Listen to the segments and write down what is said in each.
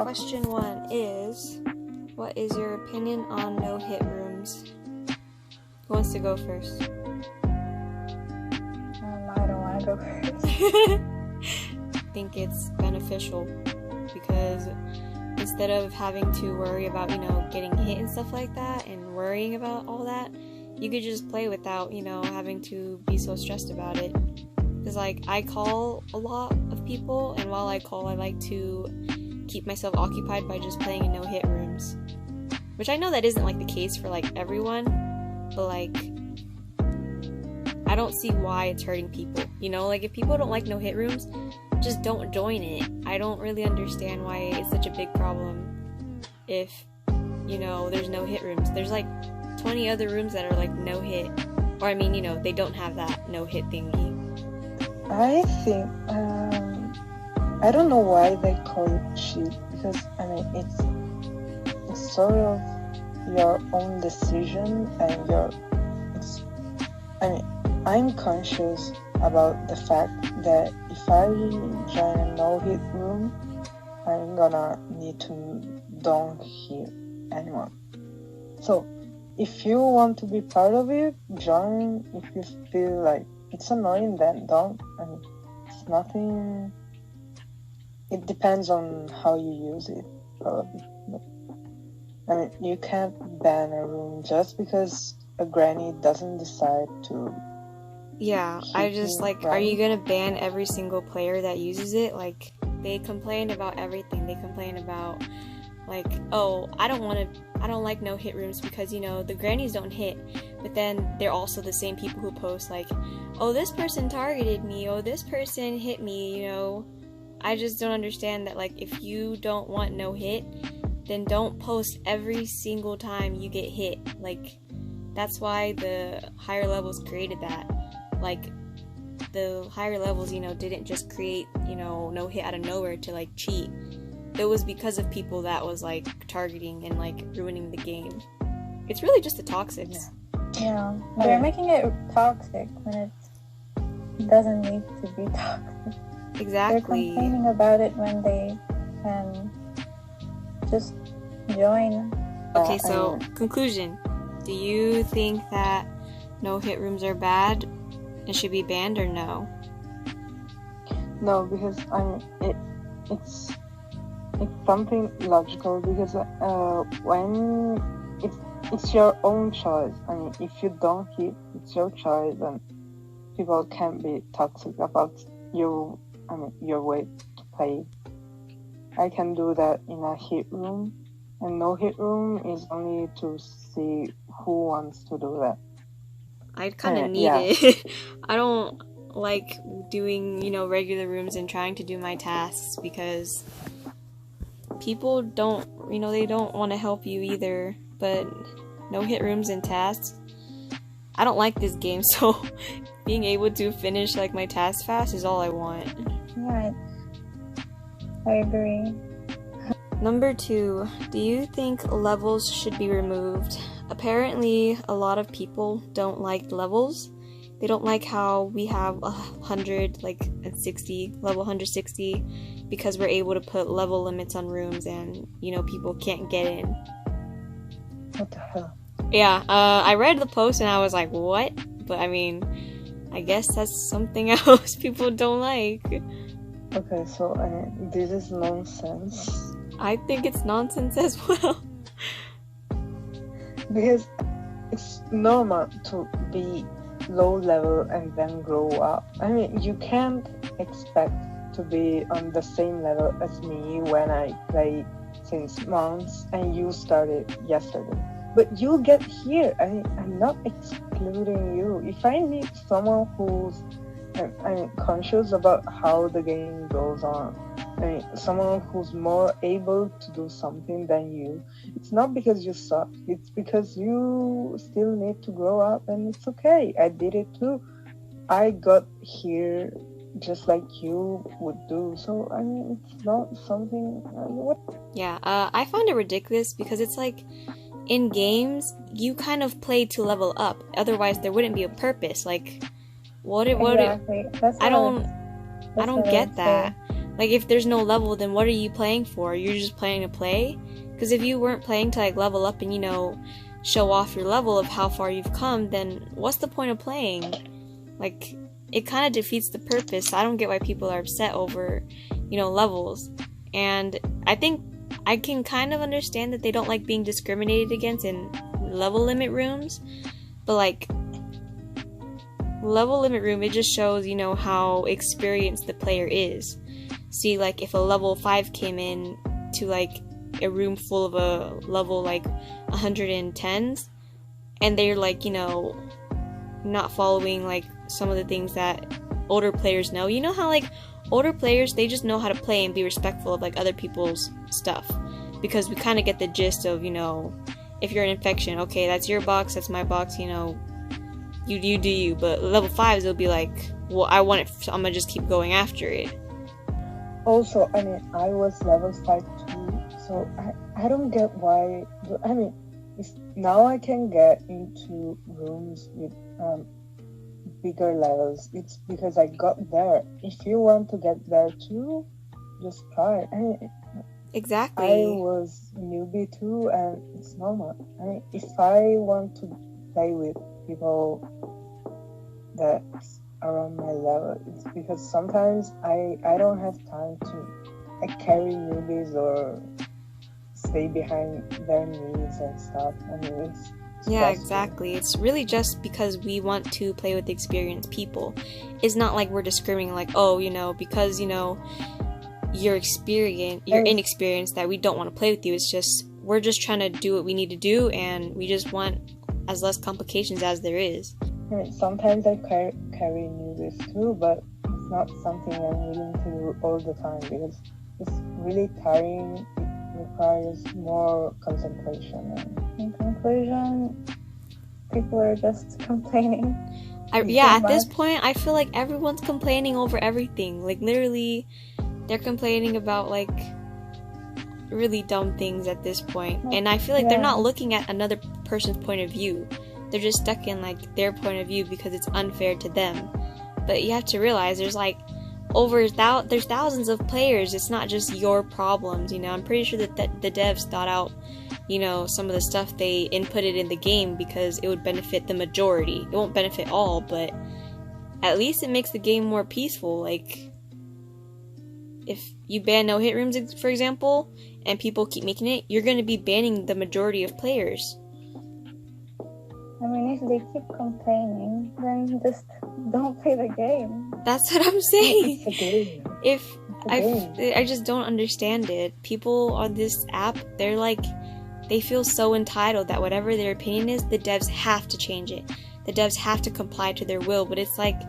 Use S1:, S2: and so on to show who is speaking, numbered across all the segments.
S1: question 1 is, what is your opinion on no-hit rooms? Who wants to go first?
S2: I don't want to go first.
S1: I think it's beneficial because instead of having to worry about, getting hit and stuff like that and worrying about all that, you could just play without, having to be so stressed about it. Because, I call a lot of people, and while I call, I like to keep myself occupied by just playing in no-hit rooms. Which I know that isn't, the case for, everyone, but, I don't see why it's hurting people. If people don't like no-hit rooms, just don't join it. I don't really understand why it's such a big problem if, there's no-hit rooms. There's, 20 other rooms that are, no-hit. Or, they don't have that no-hit thingy.
S3: I think, I don't know why they call it cheat, because, it's sort of your own decision, and I'm conscious about the fact that if I join a no-hit room, I'm gonna need to don't hit anyone. So, if you want to be part of it, join. If you feel like it's annoying, then don't. It's nothing. It depends on how you use it, probably. But, you can't ban a room just because a granny doesn't decide to.
S1: Yeah, I just are you gonna ban every single player that uses it? They complain about everything. They complain about oh, I don't like no hit rooms because the grannies don't hit. But then they're also the same people who post oh, this person targeted me, oh, this person hit me. I just don't understand that if you don't want no hit, then don't post every single time you get hit. That's why the higher levels created that. The higher levels, didn't just create, no hit out of nowhere to, cheat. It was because of people that was, targeting and, ruining the game. It's really just the toxics.
S2: Yeah, they're making it toxic when it doesn't need to be toxic.
S1: Exactly.
S2: They're complaining about it when they can just join.
S1: Okay, so, conclusion. Do you think that no-hit rooms are bad and should be banned, or no?
S3: No, because it's something logical, because when it's your own choice. If you don't hit, it's your choice, and people can't be toxic about your way to play. I can do that in a hit room, and no hit room is only to see who wants to do that.
S1: I kind of need it. I don't like doing, regular rooms and trying to do my tasks because people don't, they don't want to help you either. But no hit rooms and tasks. I don't like this game, so being able to finish my tasks fast is all I want.
S2: Yeah, I agree.
S1: Number 2, do you think levels should be removed? Apparently, a lot of people don't like levels. They don't like how we have 160, level 160, because we're able to put level limits on rooms and, people can't get in.
S3: What the hell?
S1: Yeah, I read the post and I was like, what? But I guess that's something else people don't like.
S3: Okay, so this is nonsense.
S1: I think it's nonsense as well.
S3: Because it's normal to be low level and then grow up. You can't expect to be on the same level as me when I play since months and you started yesterday. But you'll get here. I'm not excluding you. If I need someone who's conscious about how the game goes on, someone who's more able to do something than you, it's not because you suck. It's because you still need to grow up, and it's okay. I did it too. I got here just like you would do. So, it's not something... what?
S1: Yeah, I find it ridiculous because it's in games, you kind of play to level up. Otherwise, there wouldn't be a purpose.
S2: Exactly.
S1: I don't get that. Like, if there's no level, then what are you playing for? You're just playing to play? Because if you weren't playing to, like, level up and, you know, show off your level of how far you've come, then what's the point of playing? Like, it kind of defeats the purpose. I don't get why people are upset over, you know, levels. And I think I can kind of understand that they don't like being discriminated against in level limit rooms, but, like, level limit room, it just shows, you know, how experienced the player is. See, like, if a level 5 came in to, like, a room full of a level, like, 110s, and they're, like, you know, not following, like, some of the things that older players know. You know how, like, older players, they just know how to play and be respectful of, like, other people's stuff. Because we kind of get the gist of, you know, if you're an infection, okay, that's your box, that's my box, you know, you do you. But level 5s, they'll be like, well, I want it, so I'm gonna just keep going after it.
S3: Also, I mean, I was level 5 too, so I don't get why. I mean, now I can get into rooms with bigger levels. It's because I got there. If you want to get there too, just try. I mean,
S1: Exactly.
S3: I was newbie too, and it's normal. I mean, if I want to play with people that's around my level, it's because sometimes I don't have time to carry newbies or stay behind their needs and stuff. I mean, it's
S1: yeah, exactly. It's really just because we want to play with experienced people. It's not like we're discriminating, like, oh, you know, because, you know, you're inexperienced, that we don't want to play with you. It's just, we're just trying to do what we need to do, and we just want as less complications as there is.
S3: I mean, sometimes I carry newbies too, but it's not something I'm willing to do all the time because it's really tiring. It requires more concentration.
S2: In conclusion, people are just complaining.
S1: At this point, I feel like everyone's complaining over everything. Like, literally, they're complaining about, like, really dumb things at this point. And I feel like they're not looking at another person's point of view. They're just stuck in, like, their point of view because it's unfair to them. But you have to realize there's, like, there's thousands of players. It's not just your problems, you know. I'm pretty sure that the devs thought out, you know, some of the stuff they inputted in the game because it would benefit the majority. It won't benefit all, but at least it makes the game more peaceful. Like, if you ban no hit rooms, for example, and people keep making it, you're going to be banning the majority of players.
S2: I mean, if they keep complaining, then just don't play the game.
S1: That's what I'm saying.
S3: It's a game.
S1: I just don't understand it. People on this app, they're like, they feel so entitled that whatever their opinion is, the devs have to change it. The devs have to comply to their will, but it's like,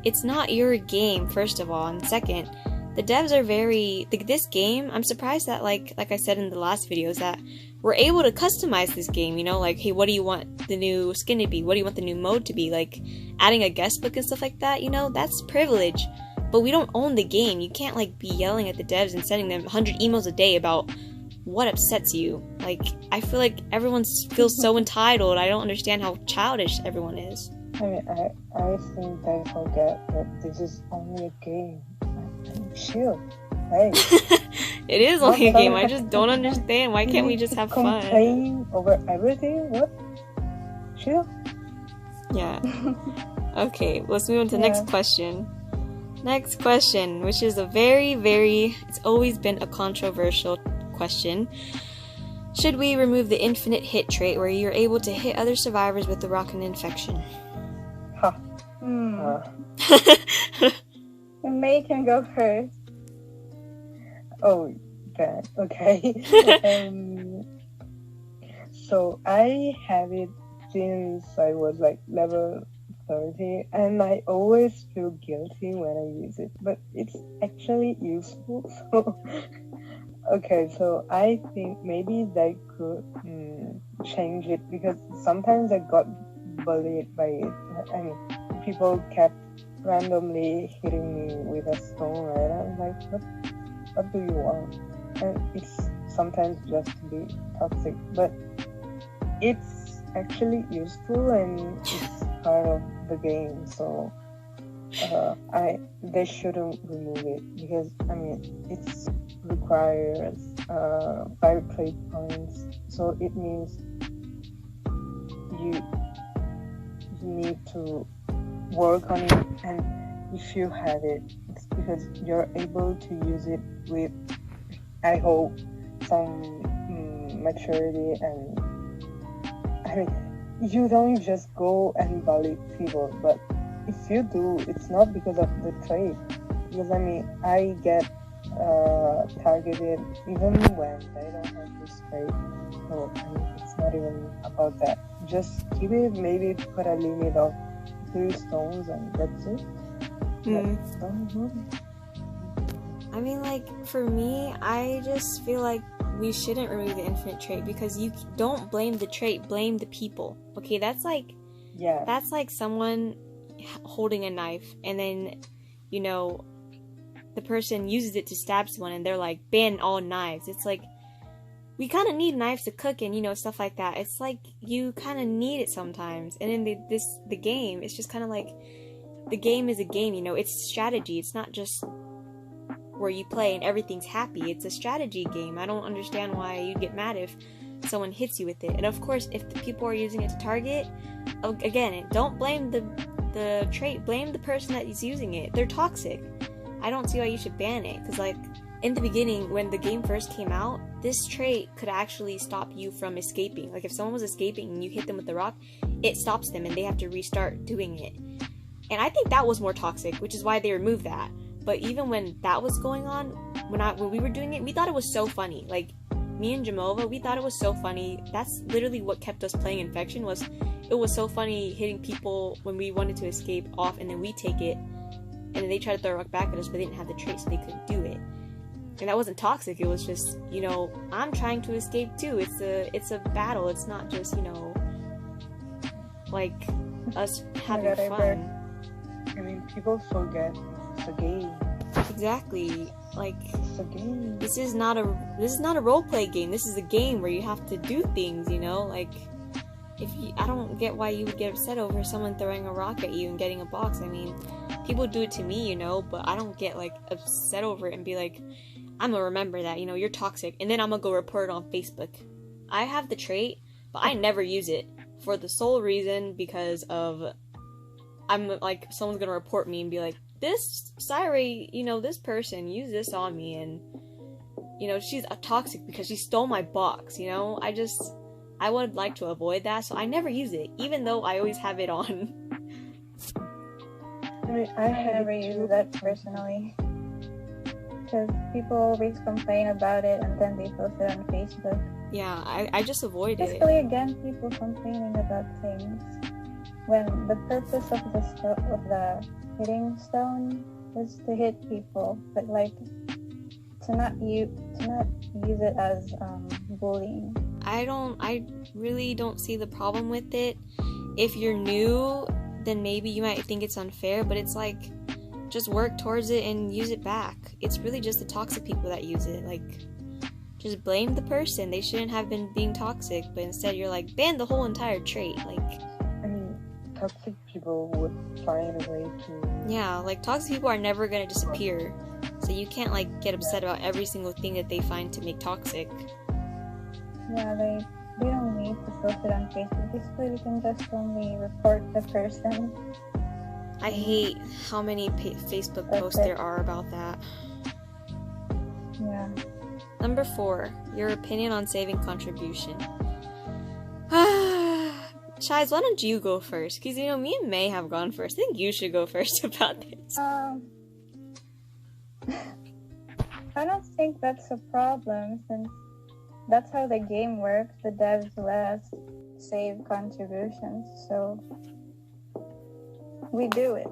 S1: it's not your game, first of all, and second, the devs are very, like, this game, I'm surprised that, like I said in the last videos, that we're able to customize this game, you know, like, hey, what do you want the new skin to be? What do you want the new mode to be? Like, adding a guest book and stuff like that, you know, that's privilege. But we don't own the game. You can't, like, be yelling at the devs and sending them 100 emails a day about what upsets you. Like, I feel like everyone feels so entitled. I don't understand how childish everyone is.
S3: I mean, I think they forget that this is only a game. Chill. Hey.
S1: It is only a game. I just don't understand. Why can't we just have fun?
S3: Complain over everything? What? Chill.
S1: Yeah. Okay, let's move on to the next question. Next question, which is a it's always been a controversial question. Should we remove the infinite hit trait where you're able to hit other survivors with the rocket infection?
S2: May can go first.
S3: Oh, that okay. So I have it since I was like level 30, and I always feel guilty when I use it, but it's actually useful. So okay, so I think maybe they could change it, because sometimes I got bullied by it, and people kept randomly hitting me with a stone, and I'm like, what do you want? And it's sometimes just to be toxic, but it's actually useful and it's part of the game, so they shouldn't remove it because I mean it requires 5 trade points, so it means you need to work on it, and if you have it, it's because you're able to use it with, I hope, some maturity, and I mean you don't just go and bully people, but if you do, it's not because of the trade. Because I mean, I get targeted even when they don't have this trade. So I mean, it's not even about that. Just keep it. Maybe put a limit of 3 stones, and that's it. But don't move it.
S1: I mean, like, for me, I just feel like we shouldn't remove the infinite trait, because you don't blame the trait, blame the people. Okay, that's like someone holding a knife, and then, you know, the person uses it to stab someone, and they're like, ban all knives. It's like, we kind of need knives to cook and, you know, stuff like that. It's like, you kind of need it sometimes. And in the game, it's just kind of like, the game is a game, you know, it's strategy. It's not just where you play and everything's happy. It's a strategy game. I don't understand why you'd get mad if someone hits you with it. And of course, if the people are using it to target, again, don't blame the trait, blame the person that is using it. They're toxic. I don't see why you should ban it, because like in the beginning, when the game first came out, this trait could actually stop you from escaping. Like if someone was escaping and you hit them with the rock, it stops them and they have to restart doing it. And I think that was more toxic, which is why they removed that. But even when that was going on, when we were doing it, we thought it was so funny. Like, me and Jamova, we thought it was so funny. That's literally what kept us playing Infection, it was so funny hitting people when we wanted to escape off, and then we take it, and then they tried to throw a rock back at us, but they didn't have the trait, so they couldn't do it. And that wasn't toxic, it was just, you know, I'm trying to escape too. It's a battle, it's not just, you know, like, us having fun.
S3: I mean, people forget it's a game.
S1: Exactly. Like,
S3: it's a game.
S1: This is not a roleplay game. This is a game where you have to do things, you know? Like, I don't get why you would get upset over someone throwing a rock at you and getting a box. I mean, people do it to me, you know, but I don't get, like, upset over it and be like, I'm gonna remember that, you know, you're toxic, and then I'm gonna go report it on Facebook. I have the trait, but I never use it for the sole reason because of, I'm like, someone's gonna report me and be like, this Siri, you know, this person used this on me, and, you know, she's a toxic because she stole my box, you know? I would like to avoid that, so I never use it, even though I always have it on.
S2: I mean, I never use that personally, because people always complain about it, and then they post it on Facebook.
S1: Yeah, I just avoid it.
S2: Basically, again, people complaining about things, when the purpose of the hitting stone is to hit people, but like to not use it as bullying. I really don't see the problem with it. If you're new, then maybe you might think it's unfair, but it's like, just work towards it and use it back. It's really just the toxic people that use it. Like, just blame the person. They shouldn't have been being toxic, but instead you're like, ban the whole entire trait. Like,
S3: toxic people would find a way to...
S1: Yeah, like, toxic people are never gonna disappear. So you can't, like, get upset about every single thing that they find to make toxic.
S2: Yeah, they don't need to post it on Facebook. Basically, you can just only report the person.
S1: I hate how many Facebook posts there are about that.
S2: Yeah.
S1: Number 4, your opinion on saving contribution. Shiz, why don't you go first? Because, you know, me and May have gone first. I think you should go first about this.
S2: I don't think that's a problem, since that's how the game works. The devs let us save contributions, so we do it.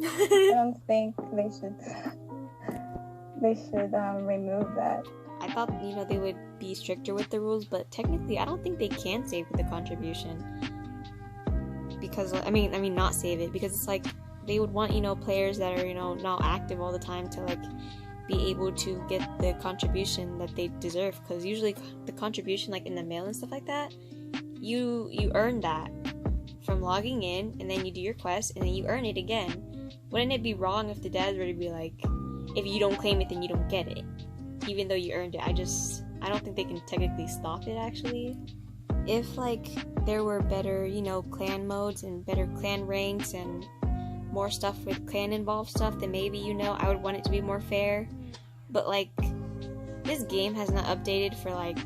S2: I don't think they should remove that.
S1: I thought, you know, they would be stricter with the rules, but technically I don't think they can save the contribution. Because, I mean not save it, because it's like, they would want, you know, players that are, you know, not active all the time to, like, be able to get the contribution that they deserve. Because usually the contribution, like, in the mail and stuff like that, you earn that from logging in, and then you do your quest, and then you earn it again. wouldn't it be wrong if the dads were to be like, if you don't claim it, then you don't get it, even though you earned it? I don't think they can technically stop it, actually. If, like, there were better, you know, clan modes and better clan ranks and more stuff with clan involved stuff, then maybe, you know, I would want it to be more fair. But, like, this game has not updated for, like,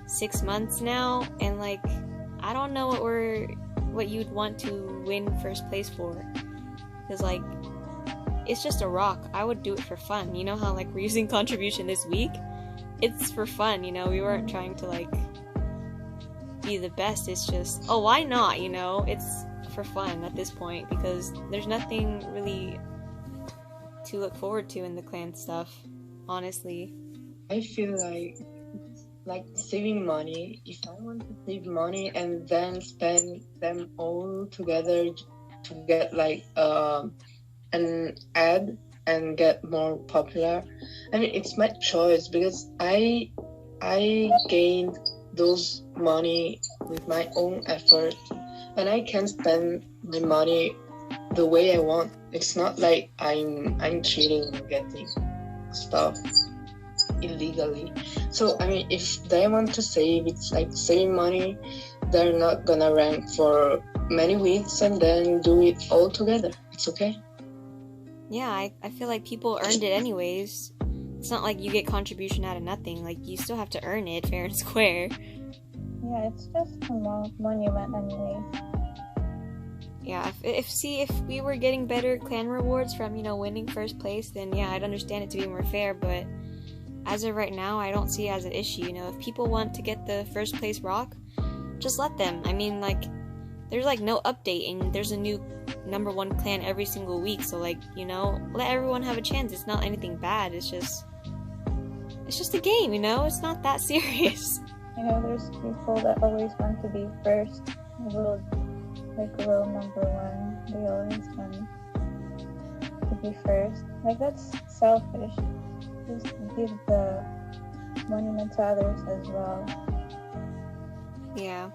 S1: 6 months now, and, like, I don't know what you'd want to win first place for. Because, like, it's just a rock. I would do it for fun. You know how, like, we're using contribution this week? It's for fun, you know? We weren't trying to, like, be the best. It's just, oh, why not, you know? It's for fun at this point, because there's nothing really to look forward to in the clan stuff, honestly.
S3: I feel like saving money. If I want to save money and then spend them all together to get like an ad and get more popular, I mean, it's my choice, because I gained those money with my own effort, and I can spend the money the way I want. It's not like I'm cheating and getting stuff illegally. So I mean, if they want to save, it's like saving money. They're not gonna rank for many weeks and then do it all together. It's okay.
S1: Yeah, I feel like people earned it anyways. It's not like you get contribution out of nothing. Like, you still have to earn it fair and square.
S2: Yeah, it's just a monument anyway.
S1: Yeah, if we were getting better clan rewards from, you know, winning first place, then yeah, I'd understand it to be more fair, but as of right now, I don't see it as an issue, you know? If people want to get the first place rock, just let them. I mean, like, there's, like, no update, and there's a new number 1 clan every single week, so, like, you know, let everyone have a chance. It's not anything bad, it's just a game, you know? It's not that serious.
S2: You know, there's people that always want to be first, world number 1. They always want to be first. Like, that's selfish. Just give the monument to others as well.
S1: Yeah.